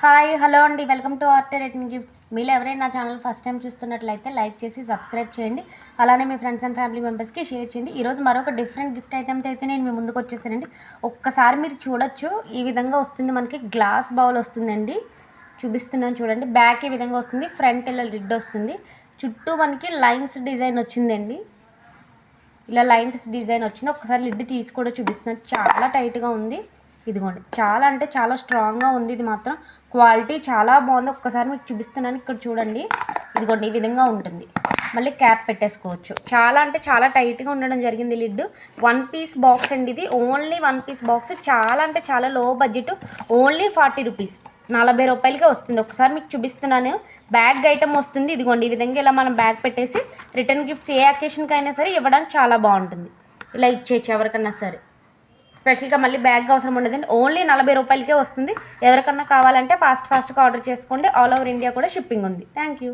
Hi hello అండి, welcome to art rating gifts. మీరు ఎవరైనా నా ఛానల్ ఫస్ట్ టైం చూస్తున్నట్లయితే లైక్ చేసి సబ్స్క్రైబ్ చేయండి. అలానే మీ ఫ్రెండ్స్ అండ్ ఫ్యామిలీ మెంబర్స్కి షేర్ చేయండి. ఈరోజు మరొక డిఫరెంట్ గిఫ్ట్ ఐటమ్తో అయితే నేను మీ ముందుకు వచ్చేసానండి. ఒక్కసారి మీరు చూడొచ్చు, ఈ విధంగా వస్తుంది. మనకి గ్లాస్ బౌల్ వస్తుందండి. చూపిస్తున్నాను చూడండి. బ్యాక్ ఈ విధంగా వస్తుంది, ఫ్రంట్ ఇలా లిడ్ వస్తుంది. చుట్టూ మనకి లైన్స్ డిజైన్ వచ్చిందండి. ఇలా లైన్స్ డిజైన్ వచ్చింది. ఒకసారి లిడ్ తీసి కూడా చూపిస్తున్నాను. చాలా టైట్గా ఉంది. ఇదిగోండి, చాలా అంటే చాలా స్ట్రాంగ్గా ఉంది. ఇది మాత్రం క్వాలిటీ చాలా బాగుంది. ఒక్కసారి మీకు చూపిస్తున్నాను. ఇక్కడ చూడండి, ఇదిగోండి ఈ విధంగా ఉంటుంది. మళ్ళీ క్యాప్ పెట్టేసుకోవచ్చు. చాలా అంటే చాలా టైట్గా ఉండడం జరిగింది లిడ్. 1 పీస్ బాక్స్ అండి ఇది. Only 1 piece box. చాలా అంటే చాలా లో బడ్జెట్. ఓన్లీ 40 రూపీస్, 40 రూపాయలకే వస్తుంది. ఒకసారి మీకు చూపిస్తున్నాను. బ్యాగ్ ఐటమ్ వస్తుంది. ఇదిగోండి ఈ విధంగా ఇలా మనం బ్యాగ్ పెట్టేసి రిటర్న్ గిఫ్ట్స్ ఏ అకేషన్కి అయినా సరే ఇవ్వడానికి చాలా బాగుంటుంది. ఇలా ఇచ్చేయచ్చు ఎవరికన్నా సరే. స్పెషల్గా మళ్ళీ బ్యాగ్ అవసరం ఉండదండి. ఓన్లీ 40 రూపాయలకే వస్తుంది. ఎవరికన్నా కావాలంటే ఫాస్ట్గా ఆర్డర్ చేసుకోండి. ఆల్ ఓవర్ ఇండియా కూడా షిప్పింగ్ ఉంది. Thank you.